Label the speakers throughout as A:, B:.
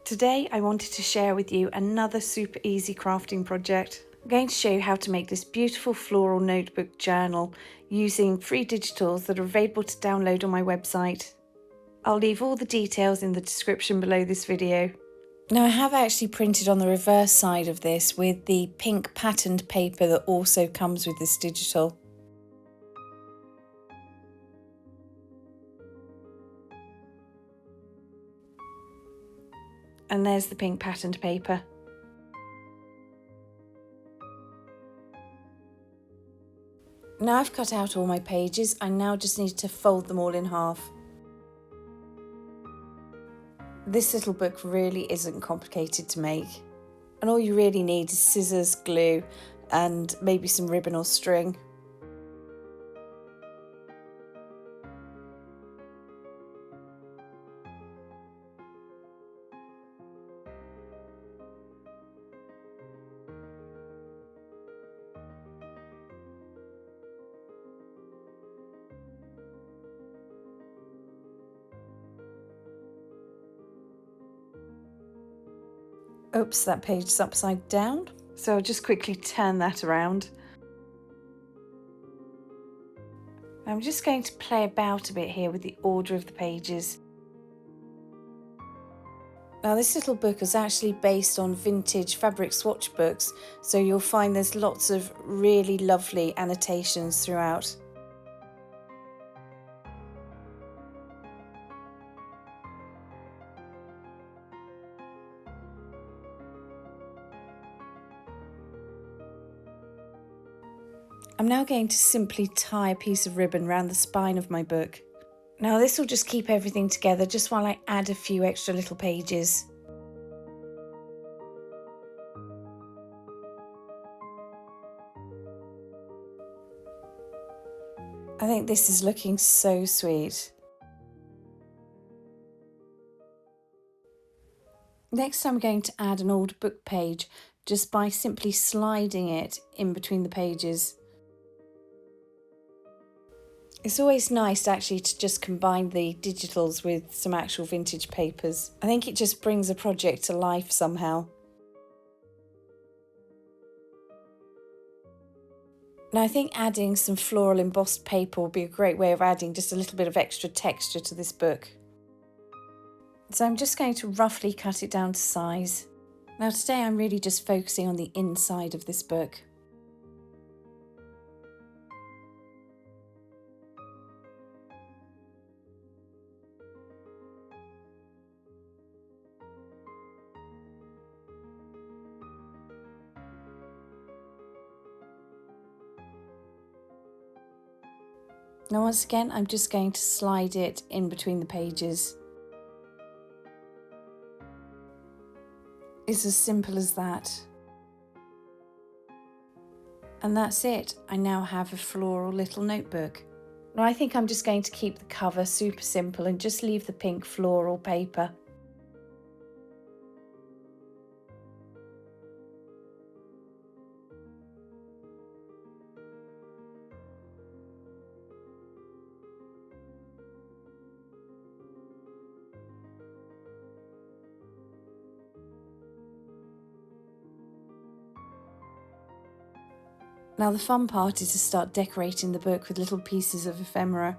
A: Today I wanted to share with you another super easy crafting project. I'm going to show you how to make this beautiful floral notebook journal using free digitals that are available to download on my website. I'll leave all the details in the description below this video. Now I have actually printed on the reverse side of this with the pink patterned paper that also comes with this digital. And there's the pink patterned paper. Now I've cut out all my pages, I now just need to fold them all in half. This little book really isn't complicated to make, and all you really need is scissors, glue, and maybe some ribbon or string. Oops, that page is upside down, so I'll just quickly turn that around. I'm just going to play about a bit here with the order of the pages. Now this little book is actually based on vintage fabric swatch books, so you'll find there's lots of really lovely annotations throughout. I'm now going to simply tie a piece of ribbon around the spine of my book. Now this will just keep everything together just while I add a few extra little pages. I think this is looking so sweet. Next I'm going to add an old book page just by simply sliding it in between the pages. It's always nice actually to just combine the digitals with some actual vintage papers. I think it just brings a project to life somehow. Now I think adding some floral embossed paper will be a great way of adding just a little bit of extra texture to this book. So I'm just going to roughly cut it down to size. Now today I'm really just focusing on the inside of this book. Now once again, I'm just going to slide it in between the pages. It's as simple as that. And that's it. I now have a floral little notebook. Now I think I'm just going to keep the cover super simple and just leave the pink floral paper. Now the fun part is to start decorating the book with little pieces of ephemera.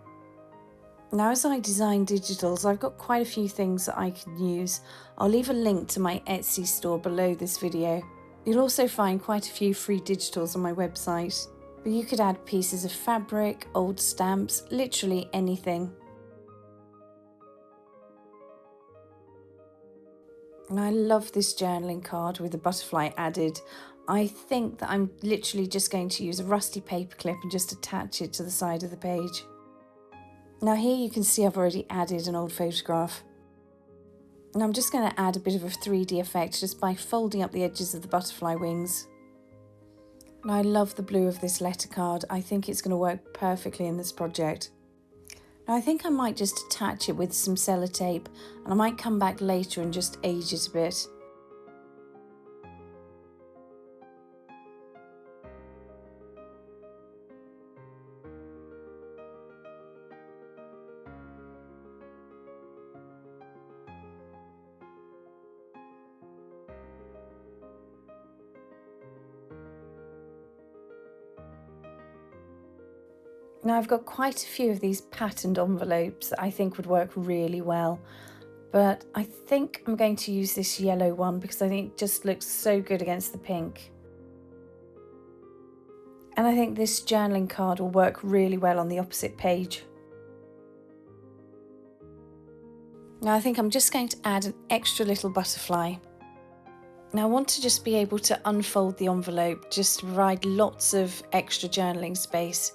A: Now as I design digitals, I've got quite a few things that I can use. I'll leave a link to my Etsy store below this video. You'll also find quite a few free digitals on my website. But you could add pieces of fabric, old stamps, literally anything. And I love this journaling card with the butterfly added. I think that I'm literally just going to use a rusty paper clip and just attach it to the side of the page. Now here you can see I've already added an old photograph. And I'm just going to add a bit of a 3D effect just by folding up the edges of the butterfly wings. And I love the blue of this letter card. I think it's going to work perfectly in this project. Now I think I might just attach it with some sellotape, and I might come back later and just age it a bit. Now I've got quite a few of these patterned envelopes that I think would work really well, but I think I'm going to use this yellow one because I think it just looks so good against the pink. And I think this journaling card will work really well on the opposite page. Now I think I'm just going to add an extra little butterfly. Now I want to just be able to unfold the envelope just to provide lots of extra journaling space.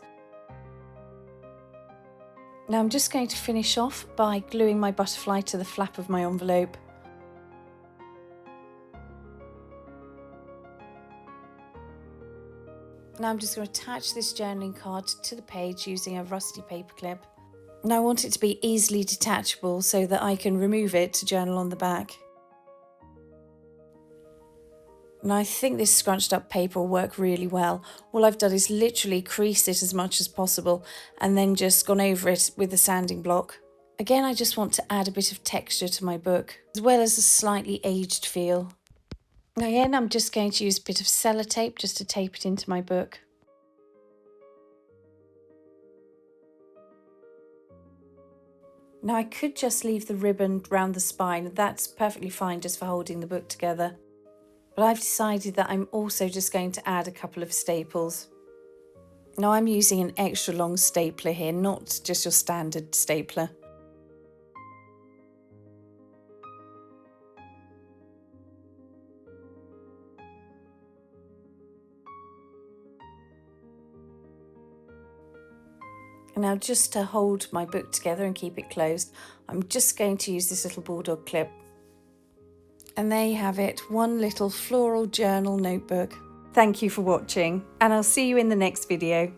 A: Now I'm just going to finish off by gluing my butterfly to the flap of my envelope. Now I'm just going to attach this journaling card to the page using a rusty paper clip. Now I want it to be easily detachable so that I can remove it to journal on the back. Now I think this scrunched up paper will work really well. All I've done is literally crease it as much as possible and then just gone over it with a sanding block. Again, I just want to add a bit of texture to my book, as well as a slightly aged feel. Now again, I'm just going to use a bit of sellotape just to tape it into my book. Now I could just leave the ribbon round the spine, that's perfectly fine just for holding the book together. But I've decided that I'm also just going to add a couple of staples. Now I'm using an extra long stapler here, not just your standard stapler. And now just to hold my book together and keep it closed, I'm just going to use this little bulldog clip. And there you have it, one little floral journal notebook. Thank you for watching, and I'll see you in the next video.